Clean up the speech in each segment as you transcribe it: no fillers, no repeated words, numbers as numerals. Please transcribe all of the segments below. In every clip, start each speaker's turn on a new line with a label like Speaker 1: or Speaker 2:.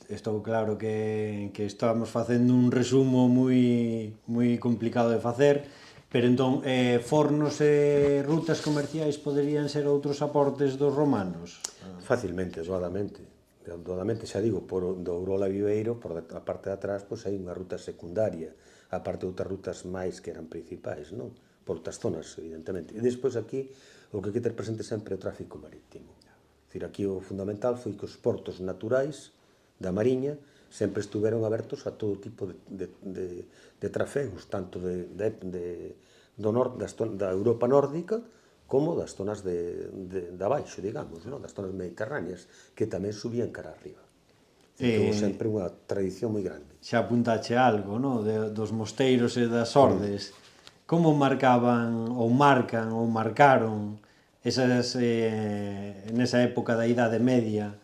Speaker 1: Estou claro que estamos facendo un resumo moi complicado de facer, pero entón, fornos e rutas comerciais poderían ser outros aportes dos romanos?
Speaker 2: Facilmente, doadamente. Doadamente, xa digo, do Ourol a Viveiro, por a parte de atrás, pois hai unha ruta secundaria, aparte de outras rutas máis que eran principais, non? Por outras zonas, evidentemente. E despois aquí, o que hai que ter presente sempre é o tráfico marítimo. É dicir, aquí o fundamental foi que os portos naturais da Mariña sempre estuveron abertos a todo tipo de trafegos, tanto do norte, da Europa nórdica, como das zonas de abaixo, digamos, non? Das zonas mediterráneas, que tamén subían cara arriba. Que houve sempre unha tradición moi grande.
Speaker 1: Xa apuntache algo, no? Dos mosteiros e das ordes. Como marcaban, ou marcan, ou marcaron nesa época da Idade Media,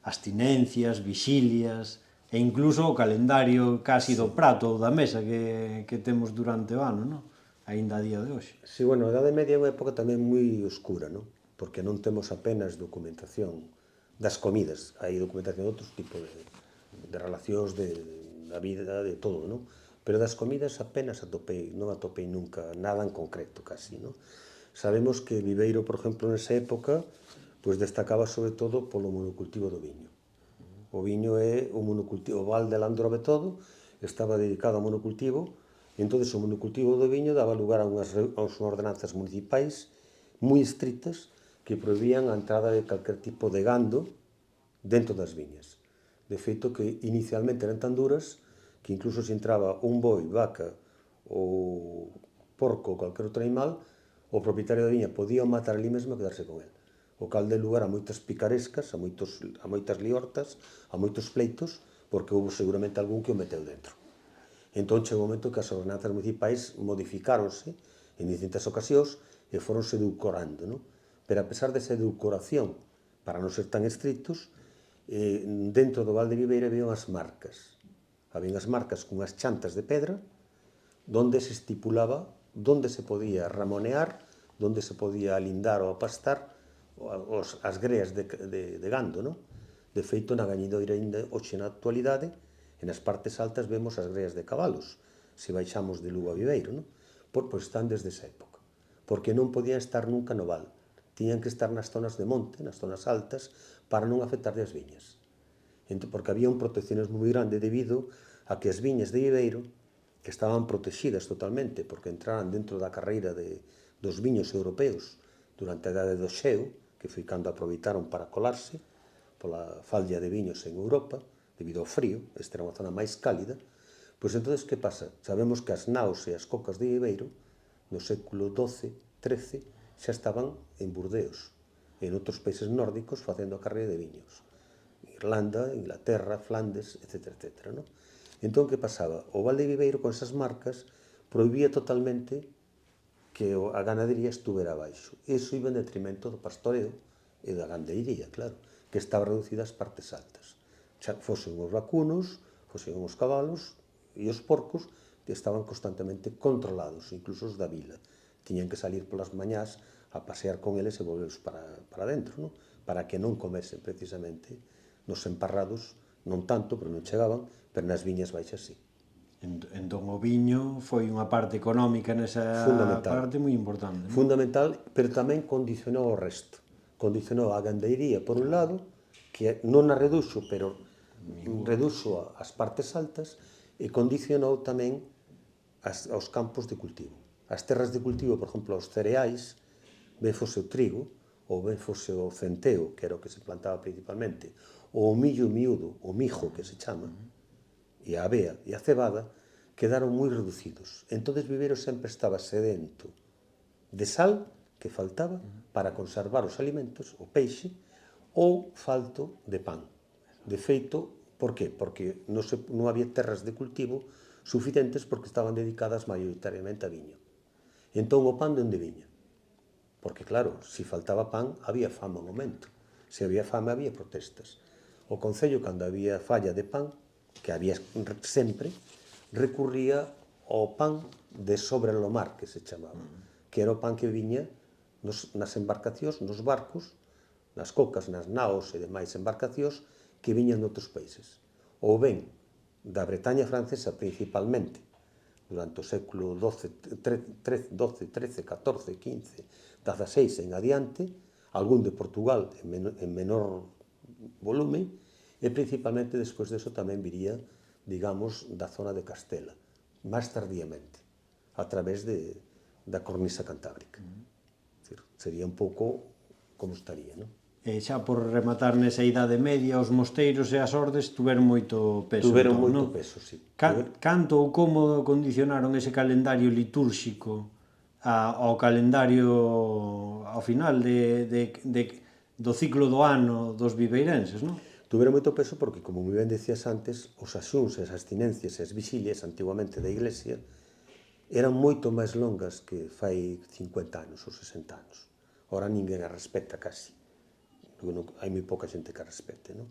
Speaker 1: abstinencias, vigilias, e incluso o calendario casi do prato ou da mesa que temos durante o ano, non? Aínda a día de hoxe.
Speaker 2: Si, bueno, a Idade Media é unha época tamén moi oscura, non? Porque non temos apenas documentación das comidas, hai documentación de outros tipos de relacións da vida, de todo, non? Pero das comidas apenas atopei, non atopei nunca nada en concreto, casi, non? Sabemos que Viveiro, por exemplo, nesa época, pois destacaba sobre todo polo monocultivo do viño. O viño é o monocultivo, o Val de Landrove todo estaba dedicado ao monocultivo, e entón o monocultivo do viño daba lugar a unhas ordenanzas municipais moi estrictas que prohibían a entrada de calquer tipo de gando dentro das viñas. De feito que inicialmente eran tan duras que incluso se entraba un boi, vaca ou porco ou calquer outro animal, o propietario da viña podía matar ali mesmo e quedarse con el. O cal de lugar a moitas picarescas, a moitas liortas, a moitos pleitos, porque houve seguramente algún que o meteu dentro. Entón chegou o momento que as ordenanzas municipais modificáronse en distintas ocasións e foronse edulcorando, non? Pero a pesar desa edulcoración, para non ser tan estrictos, dentro do Val de Viveira había unhas marcas. Había unhas marcas cunhas chantas de pedra donde se estipulaba donde se podía ramonear, donde se podía alindar ou apastar as greas de gando, non? De feito, na gañidoira ainda hoxe na actualidade, e nas partes altas vemos as greas de cabalos, se baixamos de Lugo a Viveiro, non? Pois están desde esa época. Porque non podían estar nunca no val. Tiñan que estar nas zonas de monte, nas zonas altas, para non afectar as viñas. Porque había un proteccionismo moi grande debido a que as viñas de Viveiro, que estaban protegidas totalmente, porque entraran dentro da carreira dos viños europeos durante a idade do xeo, que foi cando aproveitaron para colarse pola falla de viños en Europa, debido ao frío, esta era unha zona máis cálida. Pois entón, que pasa? Sabemos que as naos e as cocas de Viveiro, no século XII, XIII, xa estaban en Burdeos, e en outros países nórdicos facendo a carreira de viños. Irlanda, Inglaterra, Flandes, etc. Non? Entón, que pasaba? O Val de Viveiro, con esas marcas, prohibía totalmente que a ganadería estuvera abaixo. Iso iba en detrimento do pastoreo e da gandeiría, claro, que estaba reducida ás partes altas. Xa fosen os vacunos, fosen os cabalos e os porcos, que estaban constantemente controlados, incluso os da vila. Tiñan que salir polas mañás a pasear con eles e volverlos para dentro, non? Para que non comesen precisamente nos emparrados, non tanto, pero non chegaban, pero nas viñas baixas sí.
Speaker 1: Entón o viño foi unha parte económica nesa parte moi importante, non?
Speaker 2: Fundamental, pero tamén condicionou o resto. Condicionou a gandeiría, por un lado, que non a reduxo, pero reduxo as partes altas, e condicionou tamén aos campos de cultivo. As terras de cultivo, por exemplo, os cereais, ben fose o trigo, ou ben fose o centeo, que era o que se plantaba principalmente, ou o millo miúdo, o mijo que se chama, e a avea e a cebada, quedaron moi reducidos. Entón, Viveiro sempre estaba sedento de sal, que faltaba, para conservar os alimentos, o peixe, ou falto de pan. De feito, por qué? Porque non había terras de cultivo suficientes porque estaban dedicadas maioritariamente a viño. Entón, o pan de onde viña? Porque, claro, se faltaba pan, había fame ao momento. Se había fame, había protestas. O Concello, cando había falla de pan, que había sempre, recurría ao pan de sobre o mar, que se chamaba, que era o pan que viña nas embarcacións, nos barcos, nas cocas, nas naos e demais embarcacións que viñan de outros países. Ou ben da Bretaña francesa principalmente, durante o século XII, XII, XIII, XIV, XV, XVI en adiante, algún de Portugal en menor volume, e principalmente despois deso tamén viría, digamos, da zona de Castela, máis tardíamente, a través da cornisa cantábrica. Sería un pouco como estaría, non?
Speaker 1: E xa por rematar nesa idade media, os mosteiros e as ordes tuveron moito peso.
Speaker 2: Tuveron
Speaker 1: entón,
Speaker 2: moito
Speaker 1: non?
Speaker 2: peso, sí.
Speaker 1: Canto ou como condicionaron ese calendario litúrxico ao calendario ao final do ciclo do ano dos viveirenses, non?
Speaker 2: Tuveron moito peso porque, como moi ben decías antes, os axúns, as abstinencias e as vigilias antigamente da Iglesia eran moito máis longas que fai 50 anos ou 60 anos. Ora ninguén a respecta casi. Hai moi pouca xente que a respecte, non?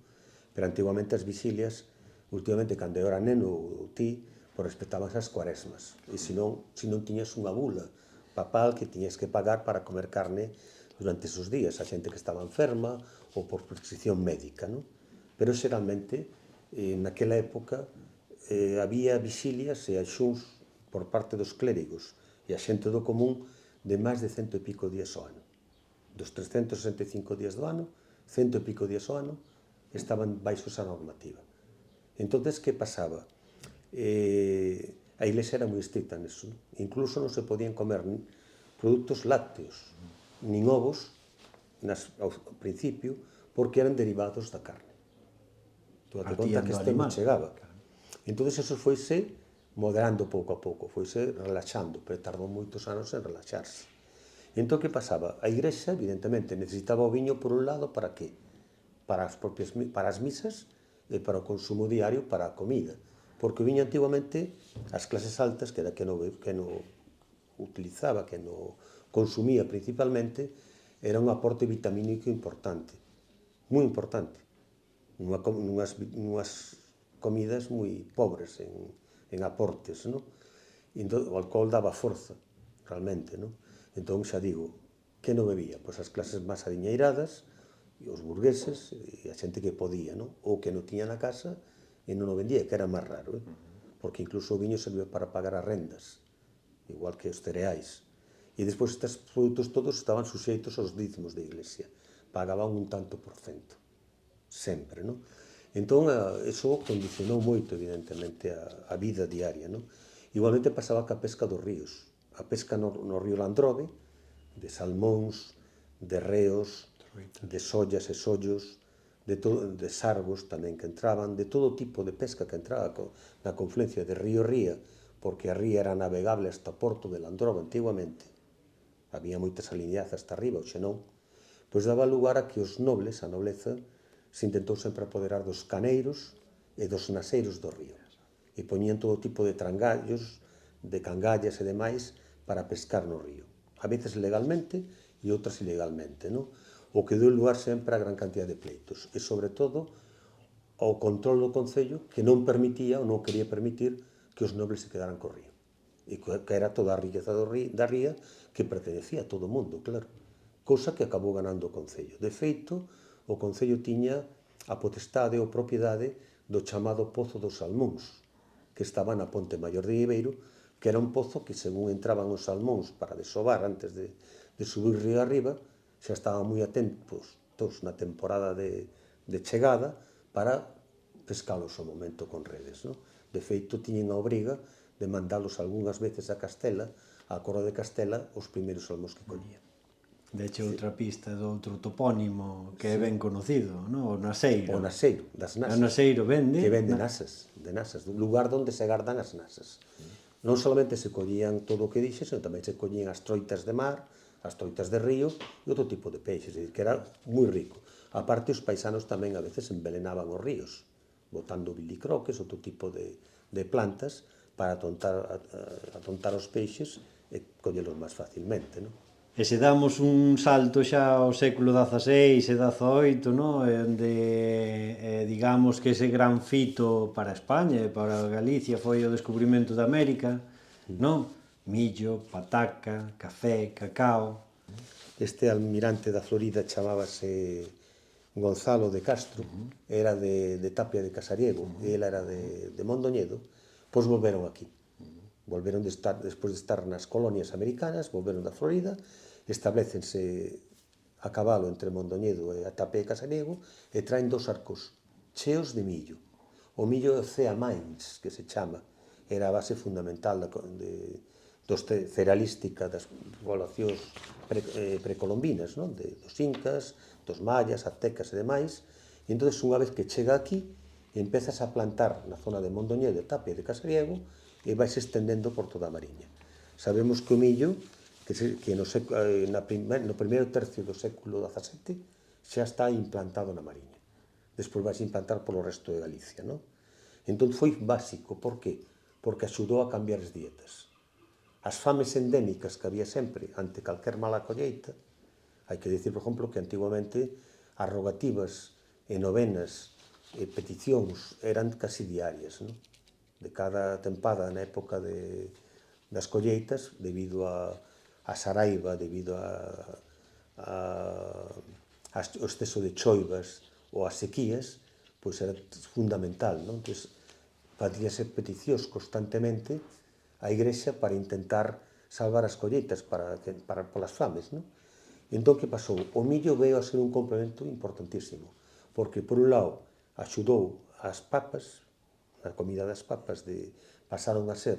Speaker 2: Pero antigamente as vigilias, últimamente, cando eu era neno ou ti, pois respectaban as cuaresmas. E se non tiñas unha bula papal que tiñas que pagar para comer carne durante esos días, a xente que estaba enferma ou por prescripción médica, non? Pero xeralmente, naquela época, había vigilias e axúns por parte dos clérigos e a xente do común de máis de 100 e pico días ao ano. Dos 365 días do ano, 100 e pico días ao ano, estaban baixo esa normativa. Entonces, que pasaba? A Iglesia era moi estricta neso. Incluso non se podían comer produtos lácteos, nin ovos, ao principio, porque eran derivados da carne. Tú date conta que isto non chegaba. Entón, eso foise moderando pouco a pouco, foise relaxando, pero tardou moitos anos en relaxarse. Entón, que pasaba? A Igrexa, evidentemente, necesitaba o viño por un lado para que? Para as misas e para o consumo diario, para a comida. Porque o viño antigamente, as clases altas, que era que no utilizaba, que no consumía principalmente, era un aporte vitamínico importante, moi importante, nunhas comidas moi pobres en aportes, non? Entón, o alcohol daba forza, realmente, non? Entón, xa digo, que non bebía? Pois as clases máis adiñeiradas, e os burgueses, e a xente que podía, non? Ou que non tiña na casa e non o vendía, que era máis raro, porque incluso o viño servía para pagar as rendas, igual que os cereais. E despois estes produtos todos estaban suxeitos aos dízimos da Iglesia, pagaban un tanto por cento, sempre, non? Entón, eso condicionou moito, evidentemente, a vida diaria, non? Igualmente pasaba ca pesca dos ríos. A pesca no río Landrove, de salmóns, de reos, de sollas e sollos, de sargos tamén que entraban, de todo tipo de pesca que entraba na confluencia de río Ría, porque a ría era navegable hasta o porto de Landrove antigamente. Había moitas aliñazas hasta arriba, ou xenón. Pois daba lugar a que os nobles, a nobleza, se intentou sempre apoderar dos caneiros e dos naseiros do río. E poñían todo tipo de trangallos, de cangallas e demais para pescar no río. A veces legalmente e outras ilegalmente, non? O que deu lugar sempre a gran cantidad de pleitos. E, sobre todo, ao control do Concello que non permitía ou non quería permitir que os nobles se quedaran co río. E que era toda a riqueza da ría que pertenecía a todo o mundo, claro. Cousa que acabou ganando o Concello. De feito, o Concello tiña a potestade ou propiedade do chamado Pozo dos Salmóns, que estaba na Ponte Maior de Ibeiro, que era un pozo que, según entraban os salmóns para desovar antes de subir río arriba, xa estaban moi atentos na temporada de chegada para pescalos ao momento con redes, non? De feito, tiñen a obriga de mandalos algunhas veces a Castela, a Coroa de Castela, os primeiros salmóns que collían.
Speaker 1: De hecho, outra pista do outro topónimo que é ben conocido, non? O Naseiro.
Speaker 2: O Naseiro, das nasas.
Speaker 1: O Naseiro vende.
Speaker 2: Que vende nasas, do lugar onde se gardan as nasas. Non solamente se collían todo o que dixes, senón tamén se collían as troitas de mar, as troitas de río e outro tipo de peixes, que era moi rico. A parte, os paisanos tamén a veces envelenaban os ríos, botando bilicroques, outro tipo de plantas, para atontar os peixes e collelos máis facilmente, non?
Speaker 1: E se damos un salto xa ao século XVI e XVIII, non? Onde, digamos que ese gran fito para España e para Galicia foi o descubrimento de América, non? Millo, pataca, café, cacao.
Speaker 2: Este almirante da Florida chamábase Gonzalo de Castro, era de Tapia de Casariego, e ele era de Mondoñedo, pois volveron aquí. Volveron despois de estar nas colonias americanas, volveron da Florida, establecense a cabalo entre Mondoñedo e a Tapia de Casariego e traen 2 arcos cheos de millo. O millo Cea Mains, que se chama, era a base fundamental dos cerealística das poblacións precolombinas, non? Dos incas, dos mayas, aztecas e demais. E entón, unha vez que chega aquí, empezas a plantar na zona de Mondoñedo, Tapia de Casariego, e vais estendendo por toda a Mariña. Sabemos que o millo, que no primeiro tercio do século XVII, xa está implantado na Mariña. Despois vais implantar polo resto de Galicia, non? Entón foi básico, por qué? Porque axudou a cambiar as dietas. As fames endémicas que había sempre ante calquer mala colleita, hai que dicir, por exemplo, que antiguamente as rogativas e novenas e peticións eran casi diarias, non? De cada tempada na época das colleitas, debido a saraiva, debido ao exceso de choivas ou as sequías, pois era fundamental, non? Entón, facíase peticións constantemente á Igrexa para intentar salvar as colleitas polas fames, non? Entón, que pasou? O millo veio a ser un complemento importantísimo, porque, por un lado, axudou as papas, a comida das papas pasaron a ser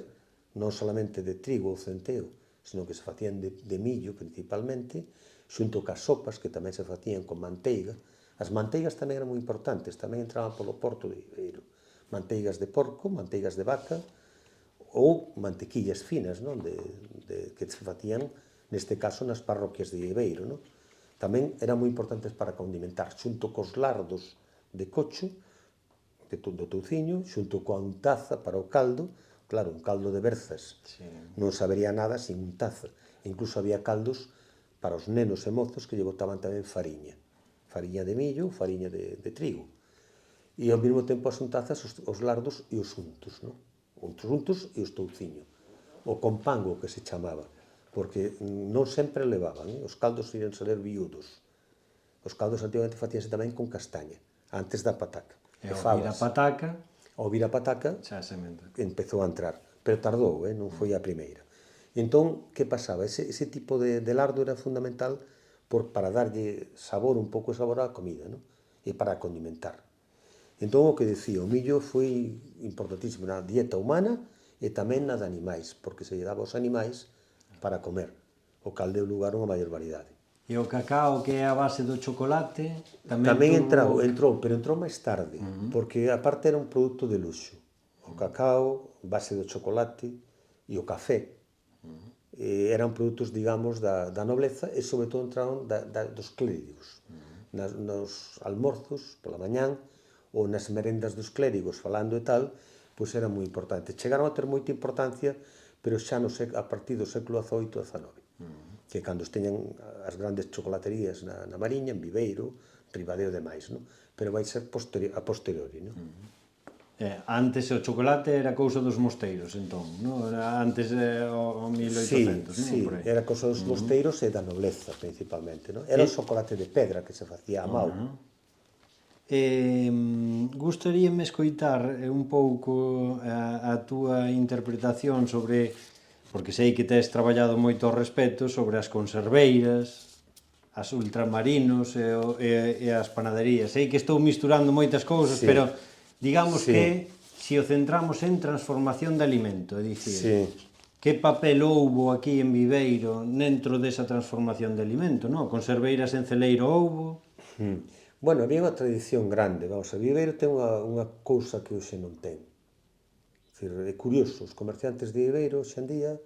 Speaker 2: non solamente de trigo ou centeo, sino que se facían de millo principalmente, xunto cas sopas que tamén se facían con manteiga. As manteigas tamén eran moi importantes, tamén entraban polo porto de Viveiro. Manteigas de porco, manteigas de vaca ou mantequillas finas, non? Que se facían, neste caso, nas parroquias de Viveiro, non? Tamén eran moi importantes para condimentar, xunto cos lardos de cocho, do touciño, xunto coa untaza para o caldo. Claro, un caldo de berzas non sabería nada sin untaza. Incluso había caldos para os nenos e mozos que lle botaban tamén fariña de millo, fariña de trigo, e ao mesmo tempo as untazas, os lardos e os untos, non? Os untos e os touciño, o compango que se chamaba, porque non sempre levaban, os caldos iban ser viúdos. Os caldos antigamente facíanse tamén con castaña, antes da pataca.
Speaker 1: E ao vir a pataca,
Speaker 2: ao vir a pataca,
Speaker 1: xa sementa.
Speaker 2: empezou a entrar, pero tardou, non foi a primeira. Entón, que pasaba? Ese tipo de lardo era fundamental para darlle sabor, un pouco de sabor á comida, non? E para condimentar. Entón, o que dicía, o millo foi importantísimo na dieta humana e tamén na de animais, porque se lle daba aos animais para comer, o cal deu lugar a unha maior variedade.
Speaker 1: E o cacao, que é a base do chocolate,
Speaker 2: tamén entrou, pero entrou máis tarde, porque aparte era un produto de luxo. O cacao, base do chocolate e o café eran produtos, digamos, da nobleza, e sobre todo entraron dos clérigos. Nos almorzos, pola mañán, ou nas merendas dos clérigos, falando e tal, pois era moi importante. Chegaron a ter moita importancia, pero xa a partir do século XVIII e XIX. Que cando teñan as grandes chocolaterías na Mariña, en Viveiro, Ribadeo e demais, non? Pero vai ser a posteriori, non?
Speaker 1: Antes o chocolate era cousa dos mosteiros, entón, non? Antes o 1800,
Speaker 2: sí,
Speaker 1: non?
Speaker 2: era cousa dos mosteiros e da nobleza, principalmente, non? Era o chocolate de pedra que se facía a mau.
Speaker 1: Gustaríame escoitar un pouco a túa interpretación sobre, porque sei que tes traballado moito ao respecto, sobre as conserveiras, as ultramarinos e as panaderías. Sei que estou misturando moitas cousas, pero digamos que se o centramos en transformación de alimento, é dicir, que papel houbo aquí en Viveiro dentro desa transformación de alimento, non? Conserveiras en Celeiro houbo?
Speaker 2: Bueno, había unha tradición grande, vamos, a Viveiro ten unha cousa que hoxe non ten. É curioso, os comerciantes de Viveiro hoxe en día,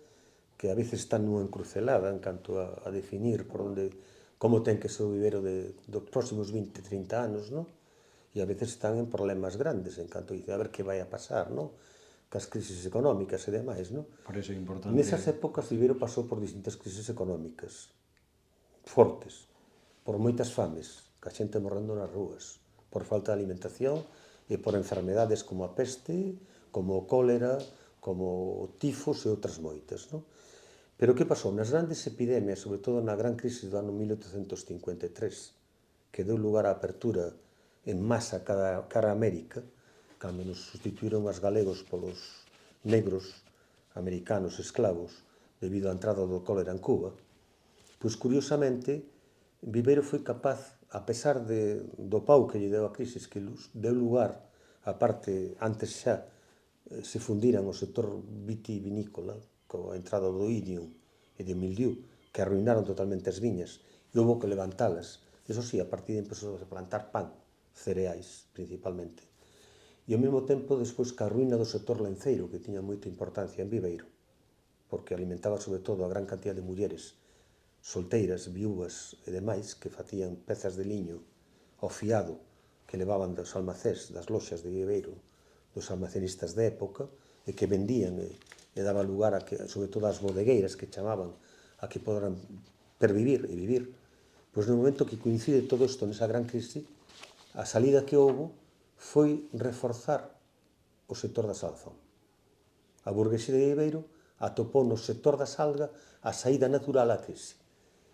Speaker 2: que a veces están nunha encrucelada en canto a definir como ten que ser o Viveiro dos próximos 20-30 anos, non? E a veces están en problemas grandes, en canto a ver que vai a pasar, non? Cas crisis económicas e demais, non?
Speaker 1: Por iso é importante.
Speaker 2: Nesas épocas, Viveiro pasou por distintas crisis económicas fortes, por moitas fames, que a xente morrendo nas rúas, por falta de alimentación e por enfermedades como a peste, como o cólera, como o tifos e outras moitas, non? Pero que pasou? Nas grandes epidemias, sobre todo na gran crisis do ano 1853, que deu lugar á apertura en masa cara a América, cando nos sustituíron os galegos polos negros americanos esclavos debido á entrada do cólera en Cuba, pois curiosamente Viveiro foi capaz, a pesar do pau que lle deu a crisis que deu lugar a parte antes xa se fundiran o sector vitivinícola coa entrada do idium e de mildiu que arruinaron totalmente as viñas e houve que levantalas. Eso sí, a partir de empezou a plantar pan, cereais principalmente. E ao mesmo tempo, despois, que a ruína do sector lenceiro, que tiña moita importancia en Viveiro, porque alimentaba sobre todo a gran cantidad de mulleres solteiras, viúvas e demais, que facían pezas de liño ao fiado que levaban dos almacés, das loxas de Viveiro, dos almacenistas de época, e que vendían e daba lugar a que, sobre todo as bodegueiras que chamaban a que poderan pervivir e vivir. Pois no momento que coincide todo isto nesa gran crise, a salida que houve foi reforzar o sector da salazón. A burguesía de Viveiro atopou no sector da salga a saída natural á crise.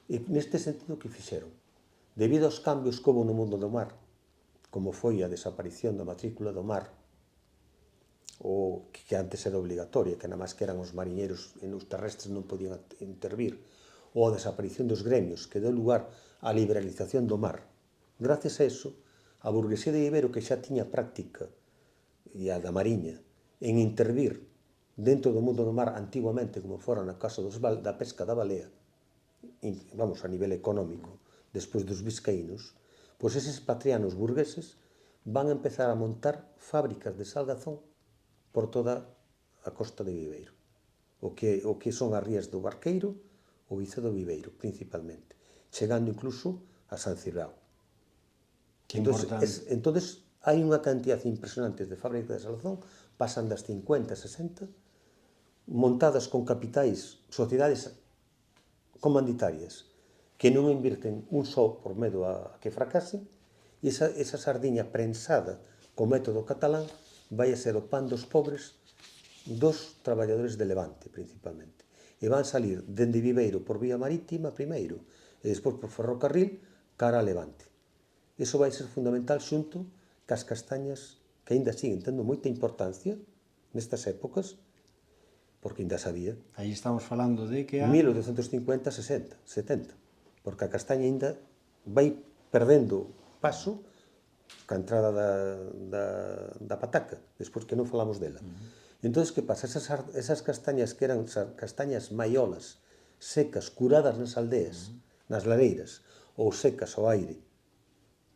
Speaker 2: E neste sentido que fixeron? Debido aos cambios que houve no mundo do mar, como foi a desaparición da matrícula do mar, o que antes era obligatoria, que nada máis que eran os mariñeiros e os terrestres non podían intervir, ou a desaparición dos gremios, que deu lugar á liberalización do mar. Gracias a eso, a burguesía de Viveiro, que xa tiña práctica, e a da mariña, en intervir dentro do mundo do mar antiguamente, como fora na caso da pesca da balea, vamos, a nivel económico, despois dos biscaínos, pois eses patrianos burgueses van a empezar a montar fábricas de salgazón por toda a costa de Viveiro. O que son as rías do Barqueiro, o Vicedo Viveiro, principalmente, chegando incluso a San Cirao. Entonces, hai unha cantidad impresionante de fábricas de salazón, pasan das 50, 60, montadas con capitais, sociedades comanditarias, que non invirten un só por medo a que fracasen, e esa sardiña prensada co método catalán vai a ser o pan dos pobres dos traballadores de Levante, principalmente. E van salir dende Viveiro por vía marítima primeiro, e despois por ferrocarril cara a Levante. Iso vai ser fundamental xunto cas castañas que aínda siguen tendo moita importancia nestas épocas, porque ainda sabía.
Speaker 1: Aí estamos falando de que
Speaker 2: 1850, 60, 70, porque a castaña aínda vai perdendo paso ca entrada da pataca, despois que non falamos dela. Entón, que pasa? Esas castañas que eran castañas maiolas, secas, curadas nas aldeas, nas lareiras, ou secas ao aire,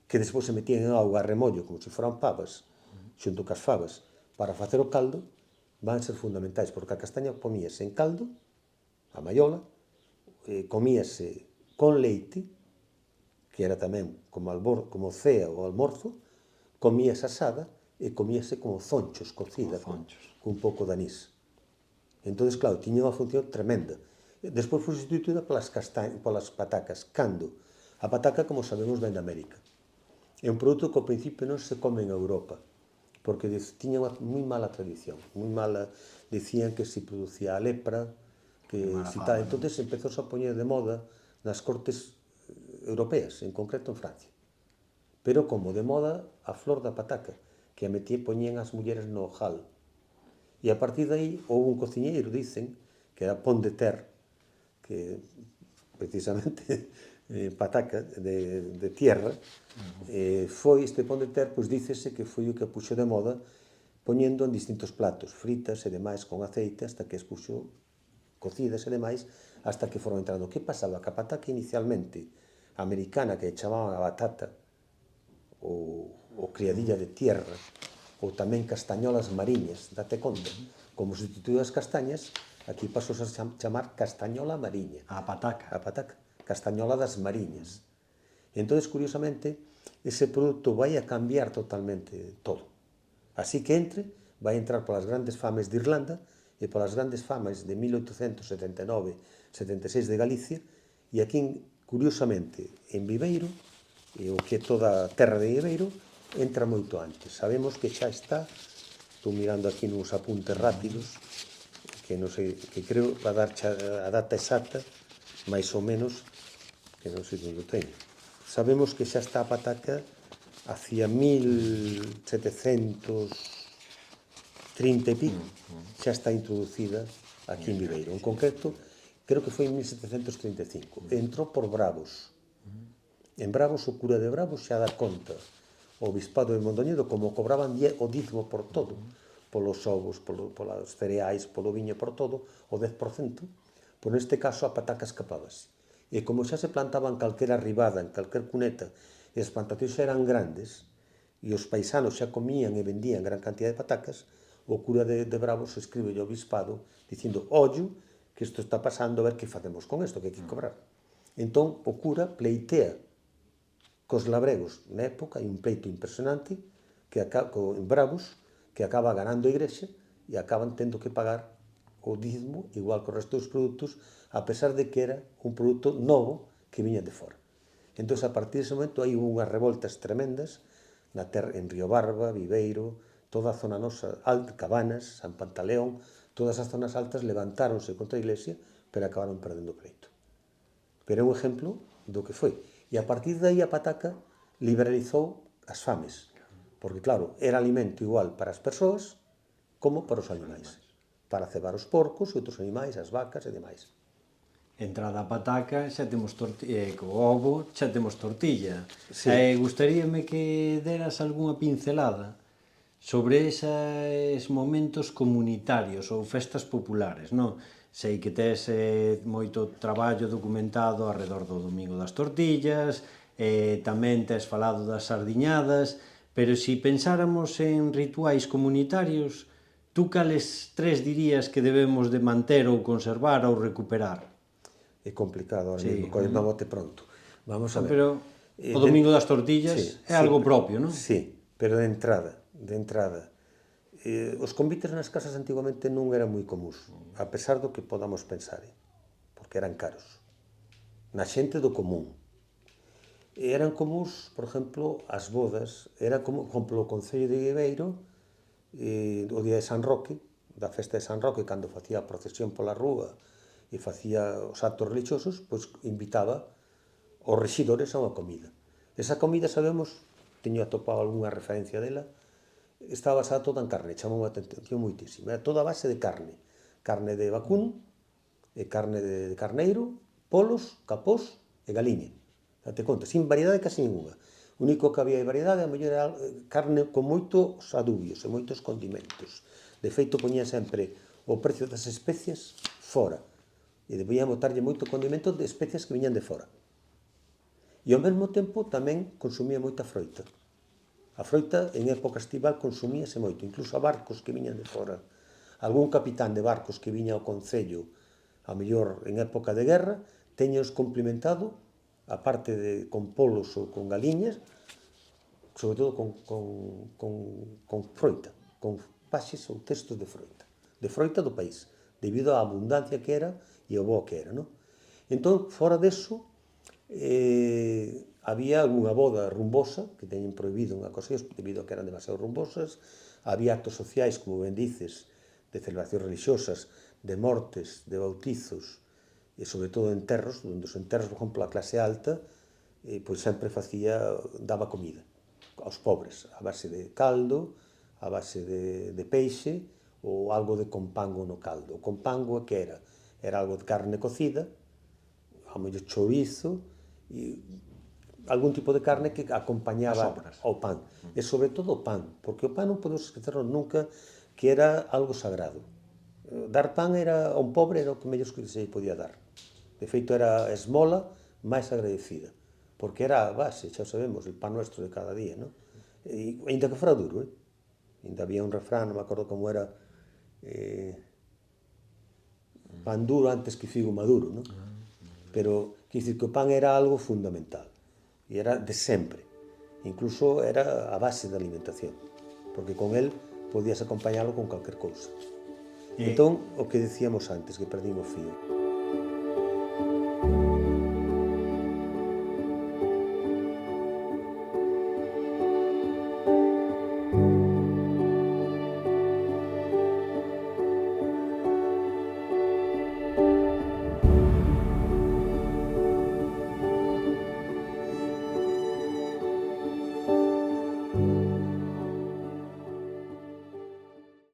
Speaker 2: que despois se metían en auga a remollo, como se foran pavas, xunto cas favas, para facer o caldo, van ser fundamentais, porque a castaña pomíase en caldo, a maiola, comíase con leite, que era tamén como cea ou almorzo, comíase asada e comíase como zonchos, cocida, con un pouco de anís. Entón, claro, tiña unha función tremenda. Despois foi sustituída polas patacas, cando a pataca, como sabemos, ven de América. É un produto que ao principio non se come en Europa, porque tiña unha moi mala tradición, moi mala, decían que se producía a lepra, que si tal, entón empezouse a poñer de moda nas cortes europeas, en concreto en Francia. Pero como de moda a flor da pataca, que a poñían as mulleres no ojal. E a partir de aí houve un cociñeiro, dicen, que era Pont de Terre, que precisamente pataca de tierra, foi este Pont de Terre, pois dícese que foi o que puxo de moda poñendo en distintos platos, fritas e demais con aceite, hasta que as puxo cocidas e demais, hasta que foron entrando. Que pasaba? Que a pataca inicialmente americana, que chamaban a batata, ou criadilla de tierra, ou tamén castañolas mariñas, date conta, como sustituído as castañas, aquí pasou a chamar castañola mariña.
Speaker 1: a pataca.
Speaker 2: A pataca, castañola das mariñas. Entón, curiosamente, ese produto vai a cambiar totalmente todo. Así que vai entrar polas grandes fames de Irlanda e polas grandes fames de 1879-76 de Galicia, e aquí, curiosamente, en Viveiro, e o que é toda a terra de Viveiro, entra moito antes. Sabemos que xa está, estou mirando aquí nos apuntes rápidos, que non sei, que creo a dar a data exacta, máis ou menos, que non sei onde o teño. sabemos que xa está a pataca hacia 1730 e pico, xa está introducida aquí en Viveiro. En concreto, creo que foi en 1735. Entrou por Bravos. En Bravos, o cura de Bravos xa dá conta o bispado de Mondoñedo como cobraban o dizmo por todo, polos ovos, polos cereais, polo viño, por todo, o 10%, pois neste caso a pataca escapabas. E como xa se plantaba en calquera ribada, en calquer cuneta, e as plantacións eran grandes, e os paisanos xa comían e vendían gran cantidad de patacas, o cura de Bravos escribe ao bispado dicindo, ollo, que isto está pasando, a ver que facemos con isto, que hai que cobrar. Entón, o cura pleitea cos labregos na época, hai un pleito impresionante que en Bravos, que acaba ganando a igrexa e acaban tendo que pagar o dizmo, igual que o resto dos produtos, a pesar de que era un produto novo que viña de fora. Entón, a partir dese momento, hai unhas revoltas tremendas na terra, en Río Barba, Viveiro, toda a zona nosa, Cabanas, San Pantaleón, todas as zonas altas levantáronse contra a iglesia, pero acabaron perdendo o pleito. Pero é un exemplo do que foi. E a partir de aí a pataca liberalizou as fames, porque claro, era alimento igual para as persoas como para os animais, para cebar os porcos e outros animais, as vacas e demais.
Speaker 1: Entrada a pataca, xa temos tortilla, co ovo xa temos tortilla.
Speaker 2: Sí.
Speaker 1: Gustaríame que deras algunha pincelada sobre eses momentos comunitarios ou festas populares, non? Sei que tes moito traballo documentado arredor do Domingo das Tortillas, tamén tes falado das sardiñadas, pero se pensáramos en rituais comunitarios, tú cales tres dirías que debemos de manter ou conservar ou recuperar?
Speaker 2: É complicado ahora
Speaker 1: Sí,
Speaker 2: mesmo, colle má bote pronto. Vamos a ver.
Speaker 1: Pero o Domingo das Tortillas é algo propio, non?
Speaker 2: Sí, pero de entrada, os convites nas casas antigamente non eran moi comuns, a pesar do que podamos pensar, porque eran caros. Na xente do común. Eran comuns, por exemplo, as bodas, era como, por exemplo, o Concello de Viveiro, o día de San Roque, da festa de San Roque, cando facía a procesión pola rúa e facía os actos religiosos, pois invitaba os rexidores a unha comida. Esa comida, sabemos, teño atopado algunha referencia dela, estaba basada toda en carne, chamou a atención moitísimo. Era toda a base de carne. Carne de vacuno, e carne de carneiro, polos, capós e galiña. Date conta, sin variedade casi ninguna. O único que había de variedade, a mellor era carne con moitos adubios e moitos condimentos. De feito, poñía sempre o precio das especias fora. E debían botarlle moito condimento de especias que viñan de fora. E ao mesmo tempo tamén consumía moita froita. A froita en época estival consumíase moito, incluso a barcos que viñan de fora. Algún capitán de barcos que viña ao Concello, a mellor en época de guerra, teños complementado, aparte de con polos ou con galiñas, sobre todo con froita, con paxes ou testos de froita do país, debido á abundancia que era e ao bo que era, non? Entón, fora deso, había algunha boda rumbosa, que teñen prohibido en ocasións debido a que eran demasiado rumbosas, había actos sociais, como ben dices, de celebracións religiosas, de mortes, de bautizos, e sobre todo enterros, onde os enterros, por exemplo, a clase alta, pois sempre daba comida aos pobres, a base de caldo, a base de peixe, ou algo de compango no caldo. O compango que era? Era algo de carne cocida, a mellor chourizo, e algún tipo de carne que acompañaba ao pan. E sobre todo o pan, porque o pan non podemos esquecernos nunca que era algo sagrado. Dar pan a un pobre era o que mellor que se podía dar. De feito, era a esmola máis agradecida, porque era a base, xa sabemos, el pan nuestro de cada día, non? E, ainda que fora duro, ainda había un refrán, non me acordo como era, pan duro antes que figo maduro, non? Pero, quer dicir que o pan era algo fundamental, e era de sempre, incluso era a base da alimentación, porque con el podías acompañalo con calquer cousa. Entón, o que decíamos antes, que perdimos o fío.